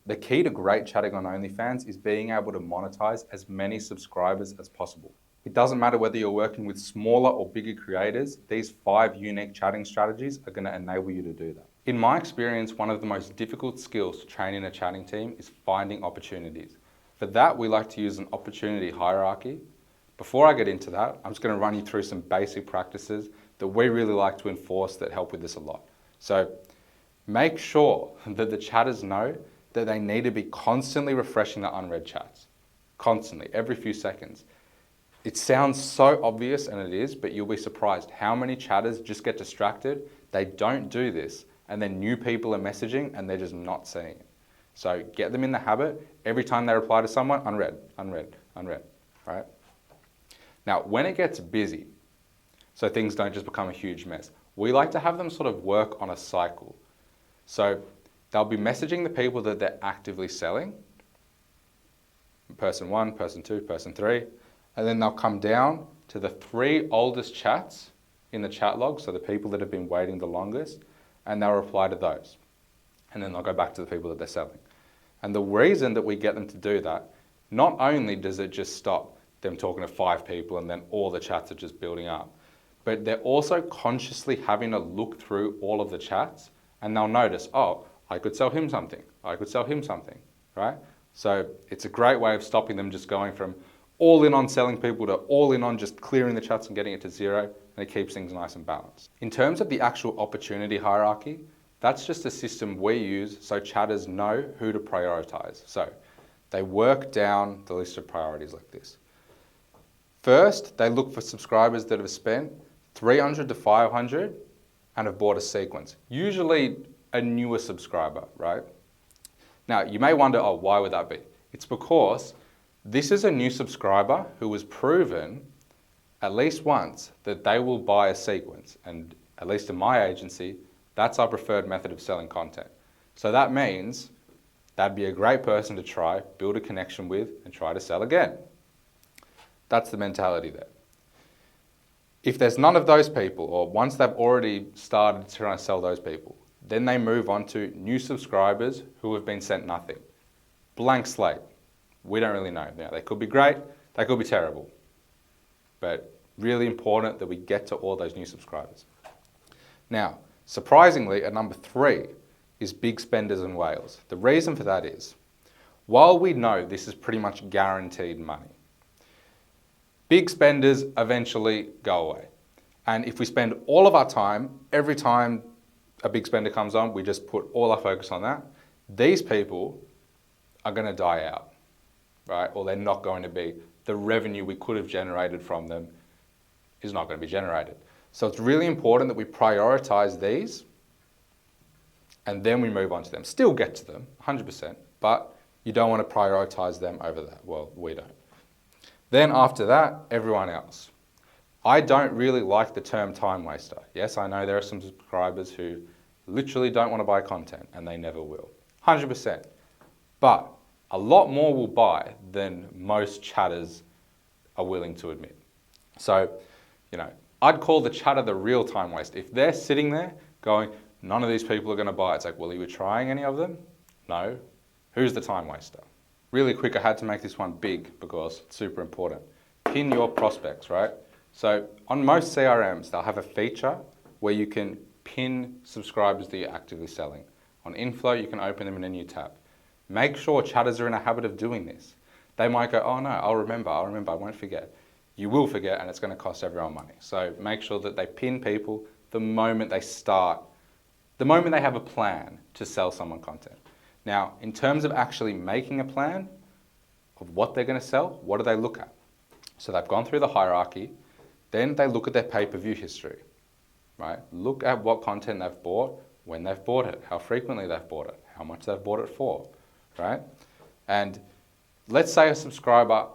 The key to great chatting on OnlyFans is being able to monetize as many subscribers as possible. It doesn't matter whether you're working with smaller or bigger creators, these 5 unique chatting strategies are going to enable you to do that. In my experience, one of the most difficult skills to train in a chatting team is finding opportunities. For that, we like to use an opportunity hierarchy. Before I get into that, I'm just going to run you through some basic practices that we really like to enforce that help with this a lot. So make sure that the chatters know that they need to be constantly refreshing the unread chats. Constantly, every few seconds. It sounds so obvious, and it is, but you'll be surprised how many chatters just get distracted. They don't do this, and then new people are messaging and they're just not seeing it. So get them in the habit. Every time they reply to someone, unread, unread, unread, right? Now, when it gets busy, so things don't just become a huge mess, we like to have them sort of work on a cycle. So they'll be messaging the people that they're actively selling, person 1, person 2, person 3, and then they'll come down to the 3 oldest chats in the chat log, so the people that have been waiting the longest, and they'll reply to those. And then they'll go back to the people that they're selling. And the reason that we get them to do that, not only does it just stop them talking to 5 people and then all the chats are just building up, but they're also consciously having to look through all of the chats, and they'll notice, oh, I could sell him something, I could sell him something, right? So it's a great way of stopping them just going from all in on selling people to all in on just clearing the chats and getting it to 0, and it keeps things nice and balanced. In terms of the actual opportunity hierarchy, that's just a system we use so chatters know who to prioritize. So they work down the list of priorities like this. First, they look for subscribers that have spent 300 to 500 and have bought a sequence. Usually a newer subscriber, right? Now, you may wonder, oh, why would that be? It's because this is a new subscriber who has proven at least once that they will buy a sequence. And at least in my agency, that's our preferred method of selling content. So that means that'd be a great person to try, build a connection with, and try to sell again. That's the mentality there. If there's none of those people, or once they've already started trying to sell those people, then they move on to new subscribers who have been sent nothing. Blank slate. We don't really know. Now, they could be great, they could be terrible. But really important that we get to all those new subscribers. Now, surprisingly, at number 3 is big spenders and whales. The reason for that is, while we know this is pretty much guaranteed money, big spenders eventually go away. And if we spend all of our time, every time a big spender comes on, we just put all our focus on that, these people are going to die out, right? Or they're not going to be, the revenue we could have generated from them is not going to be generated. So it's really important that we prioritize these and then we move on to them. Still get to them, 100%, but you don't want to prioritize them over that. Well, we don't. Then after that, everyone else. I don't really like the term time waster. Yes, I know there are some subscribers who literally don't want to buy content and they never will, 100%. But a lot more will buy than most chatters are willing to admit. So, I'd call the chatter the real time waste. If they're sitting there going, none of these people are going to buy, it's like, well, are you trying any of them? No. Who's the time waster? Really quick, I had to make this one big because it's super important. Pin your prospects, right? So on most CRMs, they'll have a feature where you can pin subscribers that you're actively selling. On Inflow, you can open them in a new tab. Make sure chatters are in a habit of doing this. They might go, oh no, I'll remember, I won't forget. You will forget and it's going to cost everyone money. So make sure that they pin people the moment they start, the moment they have a plan to sell someone content. Now, in terms of actually making a plan of what they're going to sell, what do they look at? So they've gone through the hierarchy, then they look at their pay-per-view history, right? Look at what content they've bought, when they've bought it, how frequently they've bought it, how much they've bought it for, right? And let's say a subscriber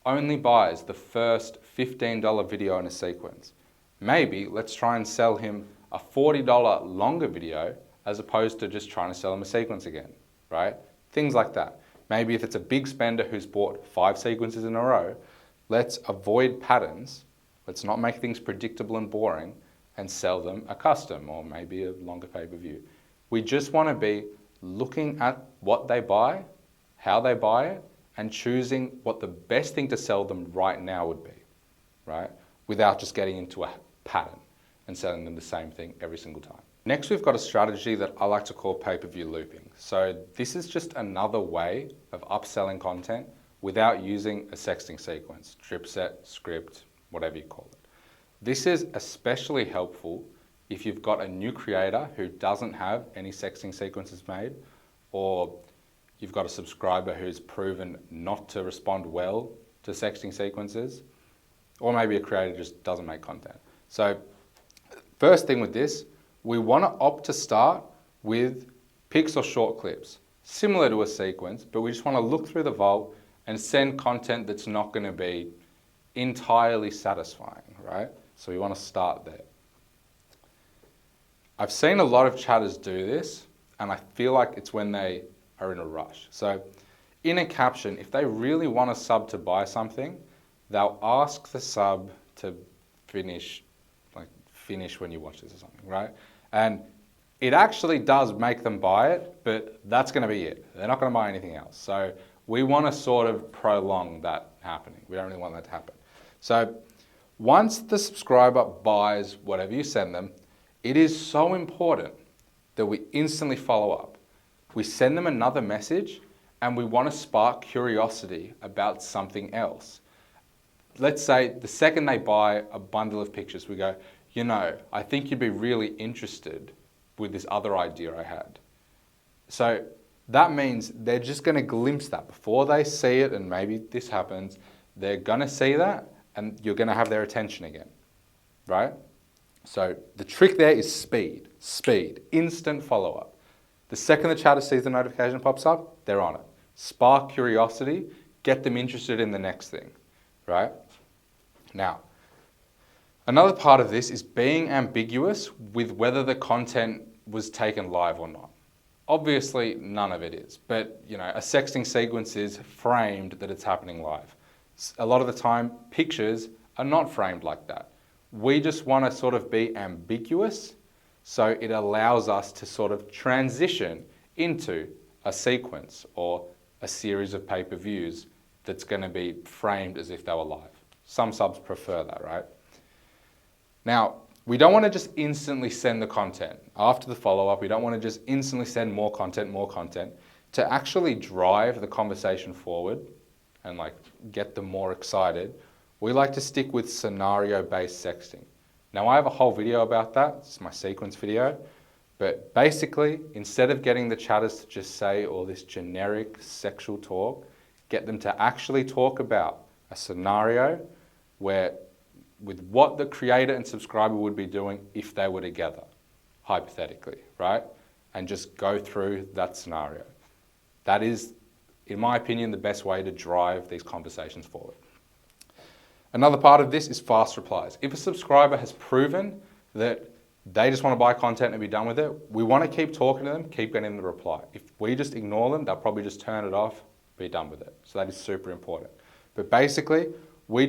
only buys the first $15 video in a sequence. Maybe let's try and sell him a $40 longer video as opposed to just trying to sell him a sequence again, right? Things like that. Maybe if it's a big spender who's bought 5 sequences in a row, let's avoid patterns. Let's not make things predictable and boring and sell them a custom or maybe a longer pay-per-view. We just want to be looking at what they buy, how they buy it, and choosing what the best thing to sell them right now would be, right? Without just getting into a pattern and selling them the same thing every single time. Next, we've got a strategy that I like to call pay-per-view looping. So this is just another way of upselling content without using a sexting sequence, drip set, script, whatever you call it. This is especially helpful if you've got a new creator who doesn't have any sexting sequences made, or you've got a subscriber who's proven not to respond well to sexting sequences, or maybe a creator just doesn't make content. So first thing with this, we want to opt to start with pics or short clips, similar to a sequence, but we just want to look through the vault and send content that's not going to be entirely satisfying, right? So we want to start there. I've seen a lot of chatters do this, and I feel like it's when they are in a rush. So in a caption, if they really want a sub to buy something, they'll ask the sub to finish when you watch this or something, right? And it actually does make them buy it, but that's going to be it. They're not going to buy anything else. So we want to sort of prolong that happening. We don't really want that to happen. So once the subscriber buys whatever you send them, it is so important that we instantly follow up. We send them another message and we want to spark curiosity about something else. Let's say the second they buy a bundle of pictures, we go, you know, I think you'd be really interested with this other idea I had. So that means they're just going to glimpse that before they see it, and maybe this happens, they're going to see that and you're going to have their attention again, right? So the trick there is speed, instant follow-up. The second the chatter sees the notification pops up, they're on it. Spark curiosity, get them interested in the next thing, right? Now, another part of this is being ambiguous with whether the content was taken live or not. Obviously, none of it is, but you know, a sexting sequence is framed that it's happening live. A lot of the time, pictures are not framed like that. We just want to sort of be ambiguous, so it allows us to sort of transition into a sequence or a series of pay-per-views that's going to be framed as if they were live. Some subs prefer that, right? Now, we don't want to just instantly send the content. After the follow-up, we don't want to just instantly send more content. To actually drive the conversation forward and like get them more excited, we like to stick with scenario-based sexting. Now, I have a whole video about that. It's my sequence video. But basically, instead of getting the chatters to just say all this generic sexual talk, get them to actually talk about a scenario where with what the creator and subscriber would be doing if they were together, hypothetically, right? And just go through that scenario. That is, in my opinion, the best way to drive these conversations forward. Another part of this is fast replies. If a subscriber has proven that they just want to buy content and be done with it, we want to keep talking to them, keep getting the reply. If we just ignore them, they'll probably just turn it off, be done with it. So that is super important. But basically, we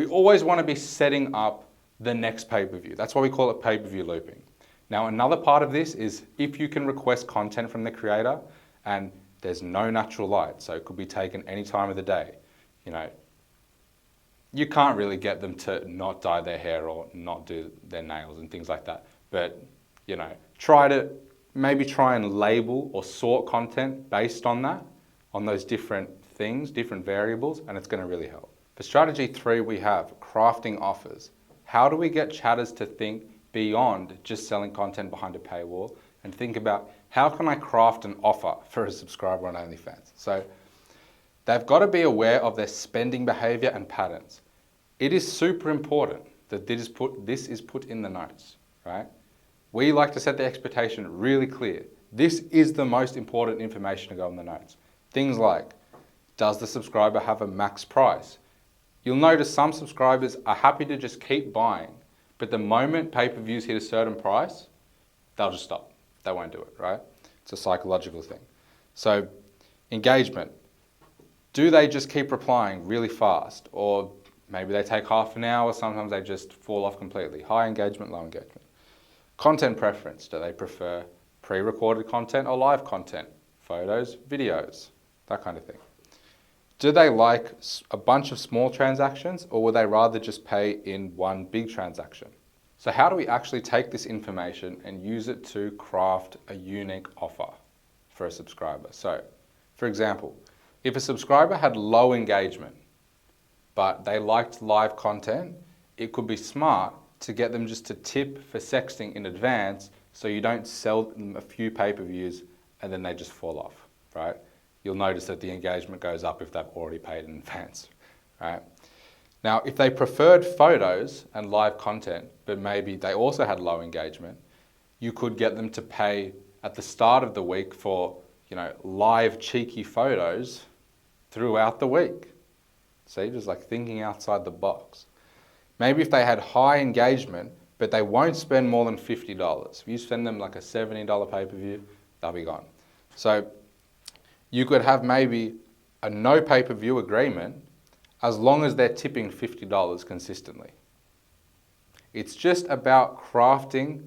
always want to be setting up the next pay-per-view. That's why we call it pay-per-view looping. Now, another part of this is if you can request content from the creator and there's no natural light, so it could be taken any time of the day, you know, you can't really get them to not dye their hair or not do their nails and things like that. But, you know, try and label or sort content based on that, on those different things, different variables, and it's going to really help. For strategy 3, we have crafting offers. How do we get chatters to think beyond just selling content behind a paywall and think about how can I craft an offer for a subscriber on OnlyFans? So they've got to be aware of their spending behavior and patterns. It is super important that this is put in the notes, right? We like to set the expectation really clear. This is the most important information to go in the notes. Things like, does the subscriber have a max price? You'll notice some subscribers are happy to just keep buying, but the moment pay-per-views hit a certain price, they'll just stop. They won't do it, right? It's a psychological thing. So engagement. Do they just keep replying really fast? Or maybe they take half an hour, sometimes they just fall off completely. High engagement, low engagement. Content preference. Do they prefer pre-recorded content or live content, photos, videos, that kind of thing. Do they like a bunch of small transactions, or would they rather just pay in one big transaction? So how do we actually take this information and use it to craft a unique offer for a subscriber? So, for example, if a subscriber had low engagement, but they liked live content, it could be smart to get them just to tip for sexting in advance so you don't sell them a few pay-per-views and then they just fall off, right? You'll notice that the engagement goes up if they've already paid in advance, right? Now, if they preferred photos and live content, but maybe they also had low engagement, you could get them to pay at the start of the week for, live cheeky photos throughout the week. See, just like thinking outside the box. Maybe if they had high engagement, but they won't spend more than $50. If you send them like a $70 pay-per-view, they'll be gone. So you could have maybe a no pay-per-view agreement as long as they're tipping $50 consistently. It's just about crafting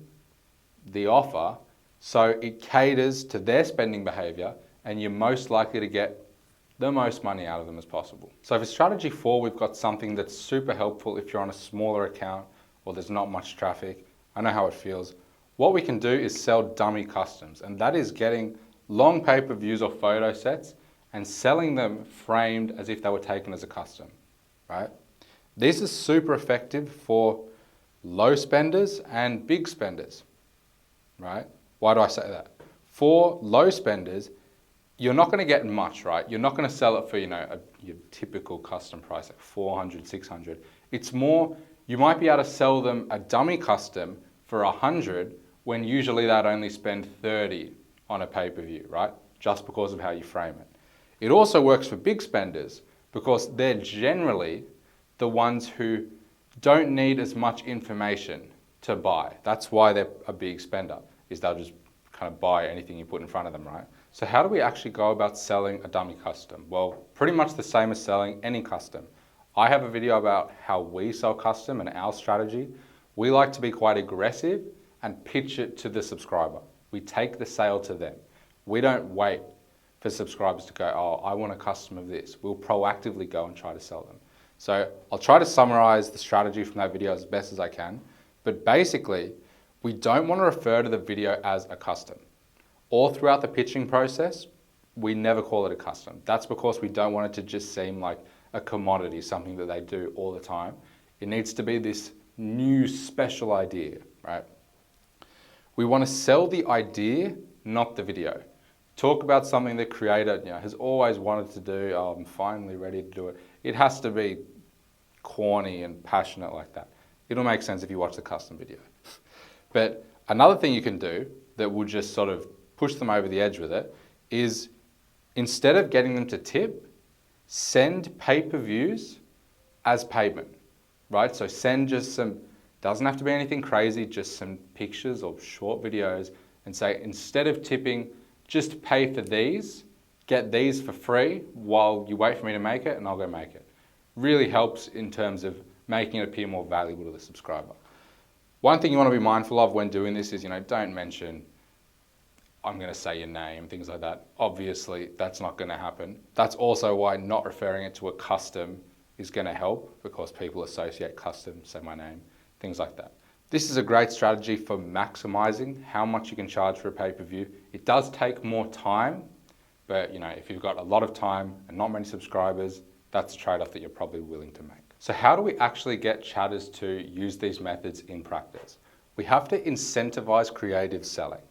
the offer so it caters to their spending behavior and you're most likely to get the most money out of them as possible. So for strategy 4, we've got something that's super helpful if you're on a smaller account or there's not much traffic. I know how it feels. What we can do is sell dummy customs, and that is getting long pay-per-views or photo sets and selling them framed as if they were taken as a custom, right? This is super effective for low spenders and big spenders, right? Why do I say that? For low spenders, you're not going to get much, right? You're not going to sell it for, your typical custom price at 400, 600. It's more, you might be able to sell them a dummy custom for 100 when usually they'd only spend 30 on a pay-per-view, right? Just because of how you frame it. It also works for big spenders because they're generally the ones who don't need as much information to buy. That's why they're a big spender, is they'll just kind of buy anything you put in front of them, right? So how do we actually go about selling a dummy custom? Well, pretty much the same as selling any custom. I have a video about how we sell custom and our strategy. We like to be quite aggressive and pitch it to the subscriber. We take the sale to them. We don't wait for subscribers to go, oh, I want a custom of this. We'll proactively go and try to sell them. So I'll try to summarize the strategy from that video as best as I can. But basically, we don't want to refer to the video as a custom. All throughout the pitching process, we never call it a custom. That's because we don't want it to just seem like a commodity, something that they do all the time. It needs to be this new special idea, right? We want to sell the idea, not the video. Talk about something the creator has always wanted to do. Oh, I'm finally ready to do it. It has to be corny and passionate like that. It'll make sense if you watch the custom video. But another thing you can do that will just sort of push them over the edge with it is, instead of getting them to tip, send pay-per-views as payment, right? So send just some, doesn't have to be anything crazy, just some pictures or short videos, and say, instead of tipping, just pay for these, get these for free while you wait for me to make it, and I'll go make it. Really helps in terms of making it appear more valuable to the subscriber. One thing you want to be mindful of when doing this is, don't mention, I'm going to say your name, things like that. Obviously, that's not going to happen. That's also why not referring it to a custom is going to help, because people associate custom, say my name, things like that. This is a great strategy for maximizing how much you can charge for a pay-per-view. It does take more time, but if you've got a lot of time and not many subscribers, that's a trade-off that you're probably willing to make. So how do we actually get chatters to use these methods in practice? We have to incentivize creative selling.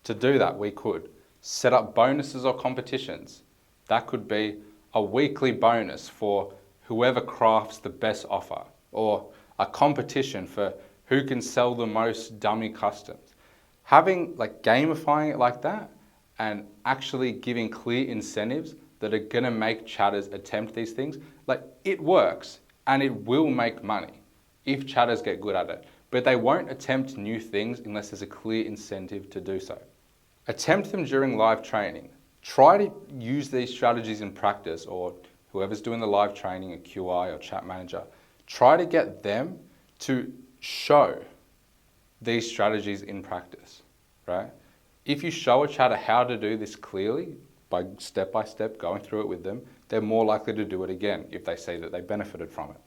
To do that, we could set up bonuses or competitions. That could be a weekly bonus for whoever crafts the best offer, or a competition for who can sell the most dummy customs. Having gamifying it like that and actually giving clear incentives that are going to make chatters attempt these things, it works and it will make money if chatters get good at it. But they won't attempt new things unless there's a clear incentive to do so. Attempt them during live training. Try to use these strategies in practice, or whoever's doing the live training, a QI or chat manager, try to get them to show these strategies in practice, right? If you show a chatter how to do this clearly, by step going through it with them, they're more likely to do it again if they see that they benefited from it.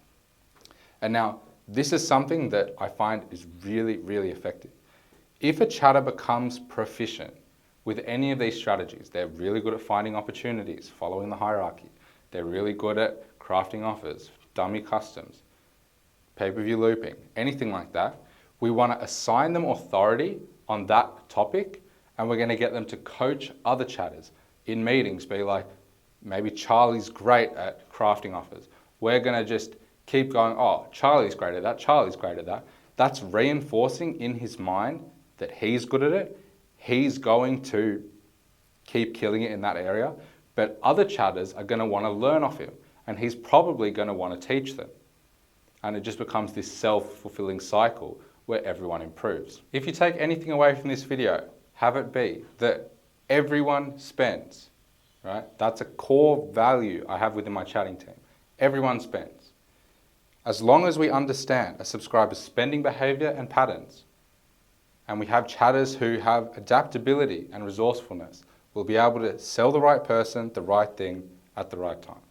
And now, this is something that I find is really, really effective. If a chatter becomes proficient with any of these strategies, they're really good at finding opportunities, following the hierarchy. They're really good at crafting offers, dummy customs, pay-per-view looping, anything like that. We want to assign them authority on that topic, and we're going to get them to coach other chatters in meetings, be like, maybe Charlie's great at crafting offers. We're going to just keep going, oh, Charlie's great at that, Charlie's great at that. That's reinforcing in his mind that he's good at it. He's going to keep killing it in that area, but other chatters are going to want to learn off him, and he's probably going to want to teach them. And it just becomes this self-fulfilling cycle where everyone improves. If you take anything away from this video, have it be that everyone spends, right? That's a core value I have within my chatting team. Everyone spends. As long as we understand a subscriber's spending behavior and patterns, and we have chatters who have adaptability and resourcefulness, we'll be able to sell the right person the right thing at the right time.